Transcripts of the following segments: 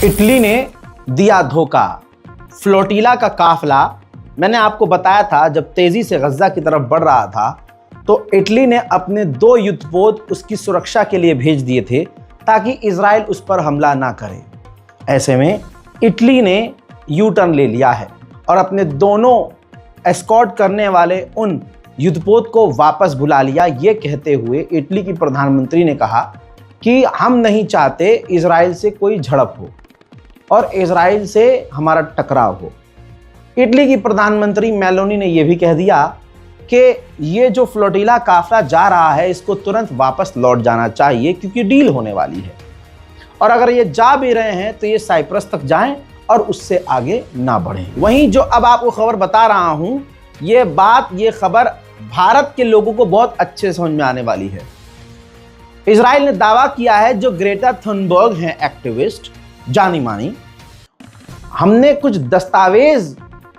Italy ने दिया धोखा। फ्लोटिला का काफिला, मैंने आपको बताया था, जब तेजी से गजा की तरफ बढ़ रहा था तो इटली ने अपने 2 युद्धपोत उसकी सुरक्षा के लिए भेज दिए थे ताकि इजराइल उस पर हमला ना करे। ऐसे में इटली ने यू टर्न ले लिया है और अपने दोनों एस्कॉर्ट करने वाले उन युद्धपोत को वापस बुला लिया, ये कहते हुए इटली की प्रधानमंत्री ने कहा कि हम नहीं चाहते इजराइल से कोई झड़प हो और इजराइल से हमारा टकराव हो। इटली की प्रधानमंत्री मेलोनी ने यह भी कह दिया कि ये जो फ्लोटिला काफिला जा रहा है इसको तुरंत वापस लौट जाना चाहिए क्योंकि डील होने वाली है, और अगर ये जा भी रहे हैं तो ये साइप्रस तक जाएं और उससे आगे ना बढ़ें। वहीं जो अब आपको खबर बता रहा हूं, ये खबर भारत के लोगों को बहुत अच्छे समझ में आने वाली है। इजराइल ने दावा किया है, जो ग्रेटा थुनबर्ग हैं एक्टिविस्ट जानी मानी, हमने कुछ दस्तावेज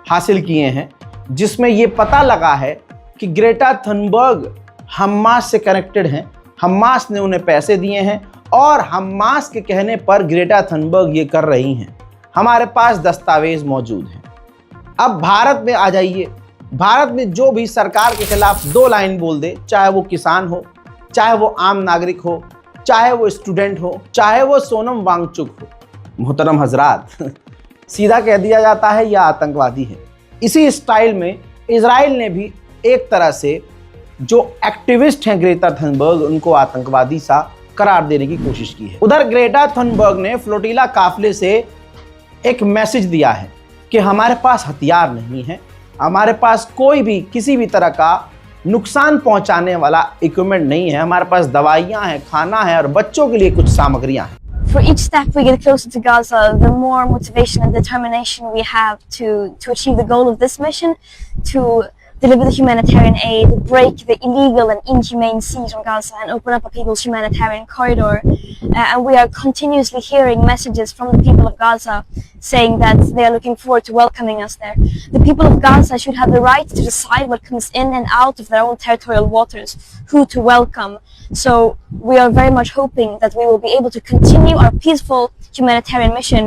हासिल किए हैं जिसमें यह पता लगा है कि ग्रेटा थुनबर्ग हमास से कनेक्टेड हैं, हमास ने उन्हें पैसे दिए हैं और हमास के कहने पर ग्रेटा थुनबर्ग ये कर रही हैं। हमारे पास दस्तावेज मौजूद हैं। अब भारत में आ जाइए। भारत में जो भी सरकार के खिलाफ 2 लाइन बोल दे, चाहे वो किसान हो, चाहे वो आम नागरिक हो, चाहे वो स्टूडेंट हो, चाहे वो सोनम वांगचुक हो, मोहतरम हजरात, सीधा कह दिया जाता है यह आतंकवादी है। इसी स्टाइल में इजराइल ने भी एक तरह से जो एक्टिविस्ट हैं ग्रेटा थुनबर्ग, उनको आतंकवादी सा करार देने की कोशिश की है। उधर ग्रेटा थुनबर्ग ने फ्लोटिला काफिले से एक मैसेज दिया है कि हमारे पास हथियार नहीं है, हमारे पास कोई भी किसी भी तरह का नुकसान पहुंचाने वाला इक्विपमेंट नहीं है, हमारे पास दवाइयां हैं, खाना है और बच्चों के लिए कुछ सामग्रियां हैं। For each step we get closer to Gaza, the more motivation and determination we have to achieve the goal of this mission, to deliver the humanitarian aid, break the illegal and inhumane siege on Gaza and open up a people's humanitarian corridor. And we are continuously hearing messages from the people of Gaza saying that they are looking forward to welcoming us there. The people of Gaza should have the right to decide what comes in and out of their own territorial waters, who to welcome. So we are very much hoping that we will be able to continue our peaceful humanitarian mission,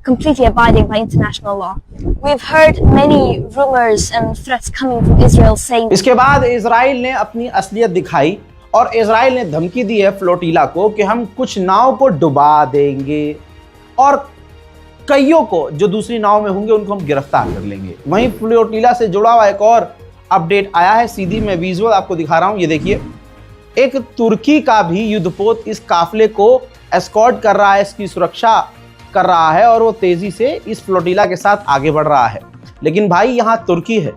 completely abiding by international law. We've heard many rumors and threats coming from Israel saying. इसके बाद Israel ने अपनी असलियत दिखाई और Israel ने धमकी दी है फ्लोटिला को कि हम कुछ नाव को डुबा देंगे और कईयों को जो दूसरी नाव में होंगे उनको हम गिरफ्तार कर लेंगे। वहीं फ्लोटिला से जुड़ा हुआ एक और अपडेट आया है, सीधी मैं विजुअल आपको दिखा रहा हूं, ये देखिए। एक तुर्की का भी युद्धपोत इस काफिले को एस्कॉर्ट कर रहा है, इसकी सुरक्षा कर रहा है और वो तेजी से इस फ्लोटिला के साथ आगे बढ़ रहा है। लेकिन भाई यहाँ तुर्की है,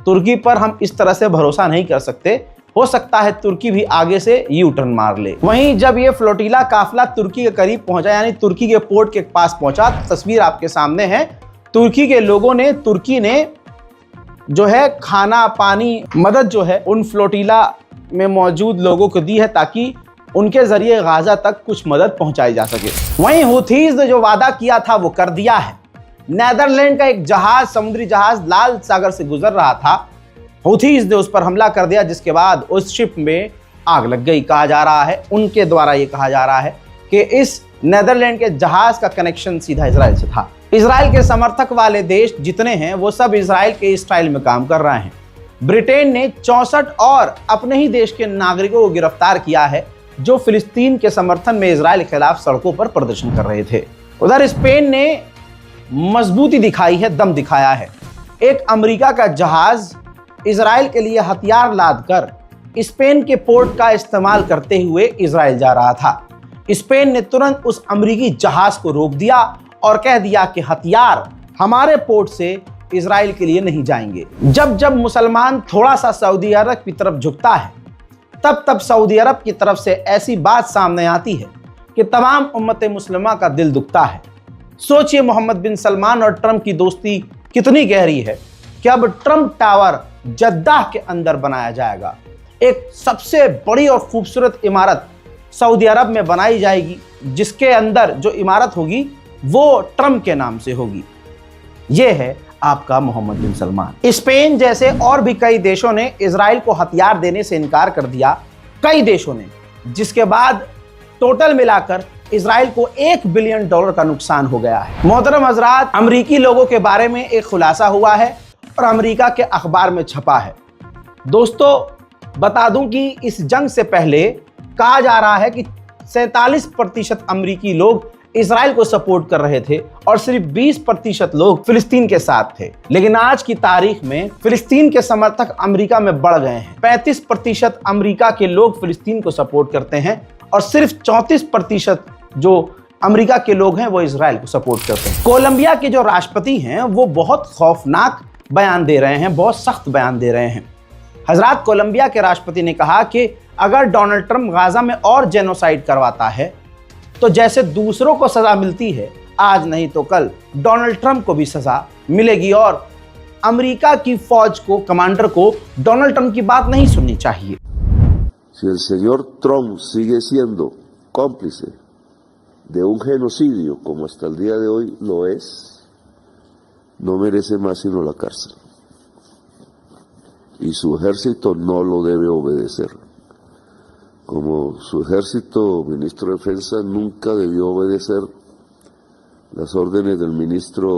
तुर्की पर हम इस तरह से भरोसा नहीं कर सकते, हो सकता है तुर्की भी आगे से यू टर्न मार ले। वहीं जब ये फ्लोटिला काफिला तुर्की के करीब पहुंचा, यानी तुर्की के पोर्ट के पास पहुंचा, तस्वीर आपके सामने है। तुर्की के लोगों ने, तुर्की ने जो है खाना पानी मदद जो है उन फ्लोटिला में मौजूद लोगों को दी है ताकि उनके जरिए गाजा तक कुछ मदद पहुंचाई जा सके। वहीं हुथीज ने जो वादा किया था वो कर दिया है। नेदरलैंड का एक जहाज, समुद्री जहाज लाल सागर से गुजर रहा था, हुथीज ने उस पर हमला कर दिया, जिसके बाद उस शिप में आग लग गई। कहा जा रहा है, उनके द्वारा ये कहा जा रहा है कि इस नेदरलैंड के जहाज का कनेक्शन सीधा इजराइल से था। इजराइल के समर्थक वाले देश जितने हैं वो सब इजराइल के स्टाइल में काम कर रहे हैं। ब्रिटेन ने 64 और अपने ही देश के नागरिकों को गिरफ्तार किया है जो फिलिस्तीन के समर्थन में इजराइल के खिलाफ सड़कों पर प्रदर्शन कर रहे थे। उधर स्पेन ने मजबूती दिखाई है, दम दिखाया है। एक अमेरिका का जहाज इजराइल के लिए हथियार लादकर स्पेन के पोर्ट का इस्तेमाल करते हुए इजराइल जा रहा था। स्पेन ने तुरंत उस अमेरिकी जहाज को रोक दिया और कह दिया कि हथियार हमारे पोर्ट से इजराइल के लिए नहीं जाएंगे। जब जब मुसलमान थोड़ा सा सऊदी अरब की तरफ झुकता है, तब तब सऊदी अरब की तरफ से ऐसी बात सामने आती है कि तमाम उम्मत मुस्लिमा का दिल दुखता है। सोचिए मोहम्मद बिन सलमान और ट्रंप की दोस्ती कितनी गहरी है कि अब ट्रंप टावर जद्दाह के अंदर बनाया जाएगा। एक सबसे बड़ी और खूबसूरत इमारत सऊदी अरब में बनाई जाएगी, जिसके अंदर जो इमारत होगी वो ट्रंप के नाम से होगी। ये है आपका मोहम्मद बिन सलमान। स्पेन जैसे और भी कई देशों ने इजराइल को हथियार देने से इनकार कर दिया, कई देशों ने, जिसके बाद टोटल मिलाकर इजराइल को $1 बिलियन का नुकसान हो गया है। मोहतरम हजरात, अमरीकी लोगों के बारे में एक खुलासा हुआ है और अमेरिका के अखबार में छपा है। दोस्तों बता दूं कि इस जंग से पहले कहा जा रहा है कि 47% अमरीकी लोग इजराइल को सपोर्ट कर रहे थे और सिर्फ 20% लोग फिलिस्तीन के साथ थे। लेकिन आज की तारीख में फिलिस्तीन के समर्थक अमेरिका में बढ़ गए हैं। 35% अमेरिका के लोग फिलिस्तीन को सपोर्ट करते हैं और सिर्फ 34% जो अमेरिका के लोग हैं वो इजराइल को सपोर्ट करते हैं। कोलंबिया के जो राष्ट्रपति हैं वो बहुत खौफनाक बयान दे रहे हैं, बहुत सख्त बयान दे रहे हैं। हजरात, कोलंबिया के राष्ट्रपति ने कहा कि अगर डोनाल्ड ट्रंप गाजा में और जेनोसाइड करवाता है तो जैसे दूसरों को सजा मिलती है, आज नहीं तो कल डोनाल्ड ट्रंप को भी सजा मिलेगी और अमेरिका की फौज को, कमांडर को डोनाल्ड ट्रंप की बात नहीं सुननी चाहिए। Si el señor Trump sigue siendo cómplice de un genocidio como hasta el día de hoy lo es, no merece más sino la cárcel. Y su ejército no lo debe obedecer. Como su ejército, ministro de Defensa, nunca debió obedecer las órdenes del ministro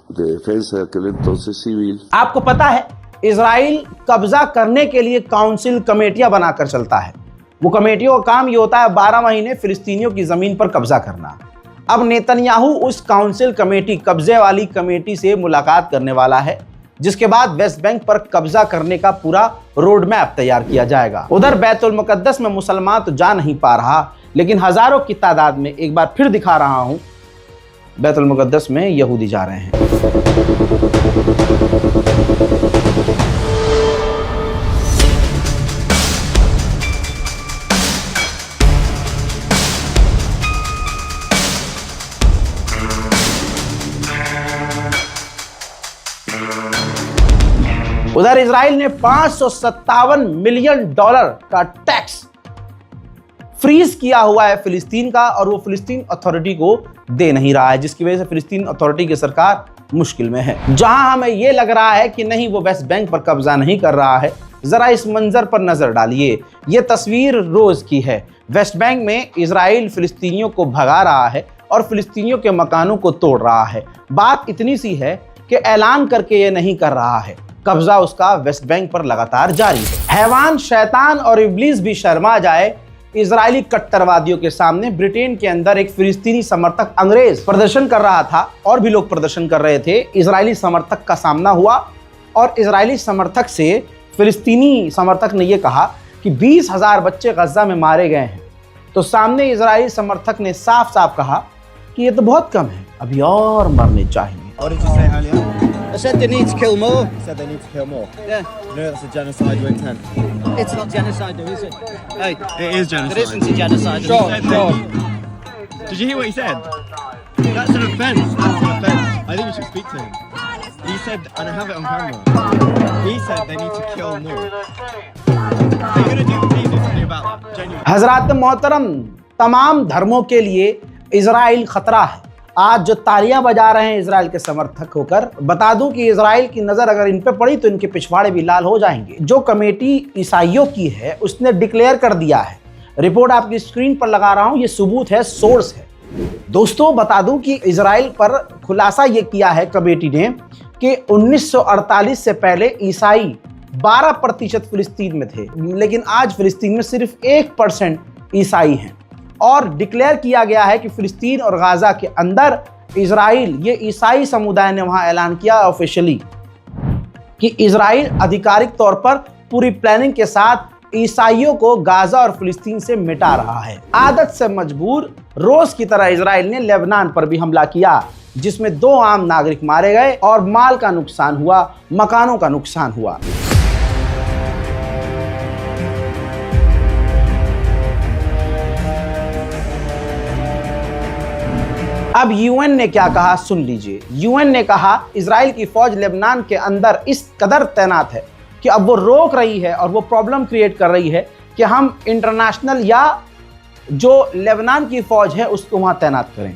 de Defensa de aquel entonces civil. आपको पता है Israel कब्जा करने के लिए council कमेटियां बनाकर चलता है। वो कमेटियों का काम ये होता है 12 महीने फिलिस्तीनियों की जमीन पर कब्जा करना। अब नेतन्याहू उस काउंसिल कमेटी, कब्जे वाली कमेटी से मुलाकात करने वाला है, जिसके बाद वेस्ट बैंक पर कब्जा करने का पूरा रोड मैप तैयार किया जाएगा। उधर बैतुल मुकद्दस में मुसलमान तो जा नहीं पा रहा, लेकिन हजारों की तादाद में, एक बार फिर दिखा रहा हूं, बैतुल मुकद्दस में यहूदी जा रहे हैं। उधर इजराइल ने $557 मिलियन का टैक्स फ्रीज किया हुआ है फिलिस्तीन का और वो फिलिस्तीन अथॉरिटी को दे नहीं रहा है, जिसकी वजह से फिलिस्तीन अथॉरिटी की सरकार मुश्किल में है। जहां हमें ये लग रहा है कि नहीं, वो वेस्ट बैंक पर कब्जा नहीं कर रहा है, जरा इस मंजर पर नजर डालिए। ये तस्वीर रोज की है। वेस्ट बैंक में इजराइल फिलिस्तीनियों को भगा रहा है और फिलिस्तीनियों के मकानों को तोड़ रहा है। बात इतनी सी है कि ऐलान करके ये नहीं कर रहा है, कब्जा उसका वेस्ट बैंक पर लगातार जारी है। हैवान, शैतान और इब्लीस भी शर्मा जाए इजरायली कट्टरवादियों के सामने। ब्रिटेन के अंदर एक फिलिस्तीनी समर्थक अंग्रेज प्रदर्शन कर रहा था और भी लोग प्रदर्शन कर रहे थे। इजरायली समर्थक का सामना हुआ और इजरायली समर्थक से फिलिस्तीनी समर्थक ने यह कहा कि 20,000 बच्चे गजा में मारे गए हैं। तो सामने इजरायली समर्थक ने साफ साफ कहा कि ये तो बहुत कम है, अभी और मरने चाहिए। I said they need to kill more. I said they need to kill more. Yeah. No, that's a genocidal intent. It's not genocide though, is it? Hey, It is genocide. there isn't a genocide. Did you hear what he said? That's an offence. That's an offence. I think you should speak to him. He said, and I have it on camera. He said they need to kill more. They're gonna do. Please do something about that. Genuinely. हजरात मोहतरम, तमाम धर्मों के लिए Israel खतरा है। आज जो तालियां बजा रहे हैं इजराइल के समर्थक होकर, बता दूं कि इजराइल की नजर अगर इन पे पड़ी तो इनके पिछवाड़े भी लाल हो जाएंगे। जो कमेटी ईसाइयों की है उसने डिक्लेयर कर दिया है, रिपोर्ट आपकी स्क्रीन पर लगा रहा हूं, ये सबूत है, सोर्स है। दोस्तों बता दूं कि इजराइल पर खुलासा ये किया है कमेटी ने कि 1948 से पहले ईसाई 12% फिलिस्तीन में थे, लेकिन आज फिलिस्तीन में सिर्फ 1% ईसाई हैं। और डिक्लेयर किया गया है कि फिलिस्तीन और गाजा के अंदर इजराइल, ये ईसाई समुदाय ने वहां ऐलान किया ऑफिशियली कि इजराइल आधिकारिक तौर पर पूरी प्लानिंग के साथ ईसाइयों को गाजा और फिलिस्तीन से मिटा रहा है। आदत से मजबूर रोज की तरह इजराइल ने लेबनान पर भी हमला किया, जिसमें 2 आम नागरिक मारे गए और माल का नुकसान हुआ, मकानों का नुकसान हुआ। अब यूएन ने क्या कहा सुन लीजिए। यूएन ने कहा इजराइल की फौज लेबनान के अंदर इस कदर तैनात है कि अब वो रोक रही है और वो प्रॉब्लम क्रिएट कर रही है कि हम इंटरनेशनल या जो लेबनान की फौज है उसको वहां तैनात करें।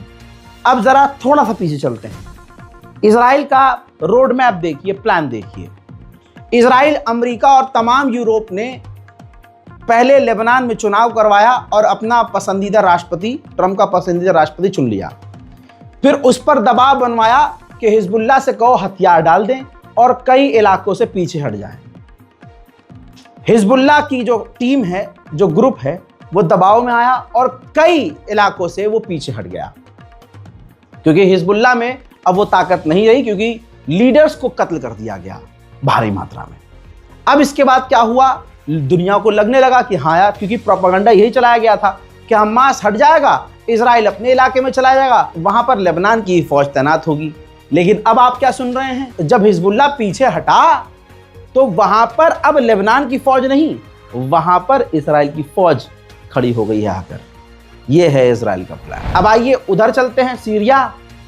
अब जरा थोड़ा सा पीछे चलते हैं। इजराइल का रोड मैप देखिए, प्लान देखिए। इजराइल, अमेरिका और तमाम यूरोप ने पहले लेबनान में चुनाव करवाया और अपना पसंदीदा राष्ट्रपति, ट्रंप का पसंदीदा राष्ट्रपति चुन लिया। फिर उस पर दबाव बनवाया कि हिजबुल्लाह से कहो हथियार डाल दें और कई इलाकों से पीछे हट जाएं। हिजबुल्लाह की जो टीम है, जो ग्रुप है, वो दबाव में आया और कई इलाकों से वो पीछे हट गया, क्योंकि हिजबुल्लाह में अब वो ताकत नहीं रही, क्योंकि लीडर्स को कत्ल कर दिया गया भारी मात्रा में। अब इसके बाद क्या हुआ, दुनिया को लगने लगा कि हाँ यार, क्योंकि प्रोपेगेंडा यही चलाया गया था कि हमास हट जाएगा, इजराइल अपने इलाके में चला जाएगा, वहां पर लेबनान की फौज तैनात होगी। लेकिन अब आप क्या सुन रहे हैं, जब हिजबुल्लाह पीछे हटा तो वहां पर अब लेबनान की फौज नहीं, वहां पर इजराइल की फौज खड़ी हो गई है आकर। यह है इजराइल का प्लान। अब आइए उधर चलते हैं, सीरिया।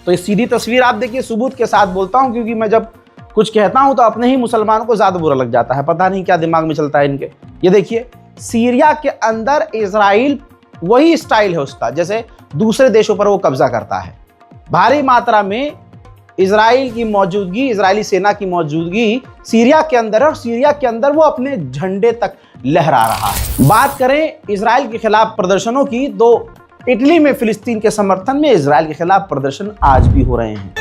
तो ये सीधी तस्वीर आप देखिए, सबूत के साथ बोलता हूं, क्योंकि मैं जब कुछ कहता हूं तो अपने ही मुसलमानों को ज्यादा बुरा लग जाता है, पता नहीं क्या दिमाग में चलता है इनके। ये देखिए, सीरिया के अंदर इजराइल, वही स्टाइल है उसका जैसे दूसरे देशों पर वो कब्जा करता है। भारी मात्रा में इजराइल की मौजूदगी, इजरायली सेना की मौजूदगी सीरिया के अंदर है और सीरिया के अंदर वो अपने झंडे तक लहरा रहा है। बात करें इजराइल के खिलाफ प्रदर्शनों की, तो इटली में फिलिस्तीन के समर्थन में इजराइल के खिलाफ प्रदर्शन आज भी हो रहे हैं।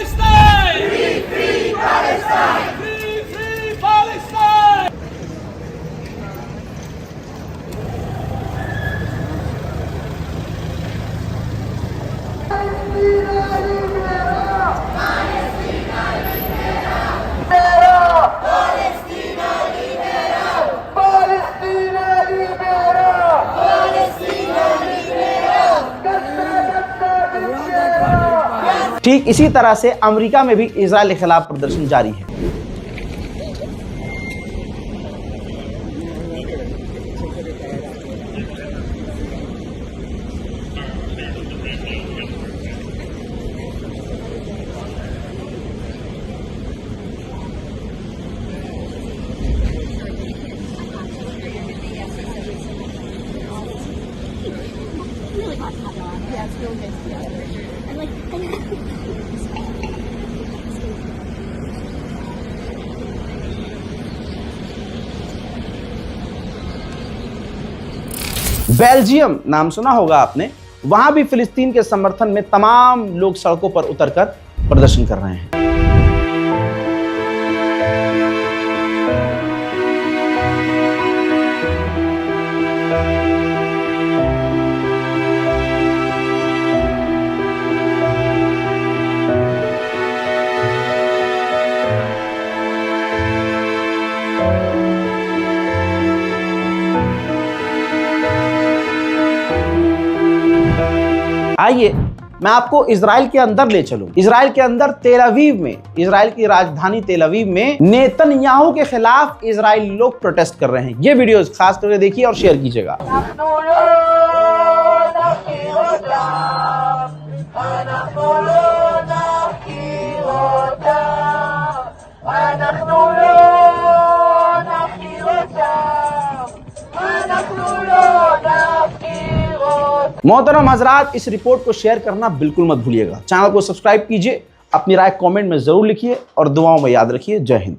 ठीक इसी तरह से अमेरिका में भी इजराइल के खिलाफ प्रदर्शन जारी है। बेल्जियम नाम सुना होगा आपने, वहां भी फिलिस्तीन के समर्थन में तमाम लोग सड़कों पर उतरकर प्रदर्शन कर रहे हैं। आइए मैं आपको इजराइल के अंदर ले चलूं। इजराइल के अंदर तेल अवीव में, इजराइल की राजधानी तेल अवीव में नेतन्याहू के खिलाफ इजराइली लोग प्रोटेस्ट कर रहे हैं। ये वीडियोस खास करके देखिए और शेयर कीजिएगा। मोहतरम हजरात, इस रिपोर्ट को शेयर करना बिल्कुल मत भूलिएगा। चैनल को सब्सक्राइब कीजिए, अपनी राय कमेंट में जरूर लिखिए और दुआओं में याद रखिए। जय हिंद।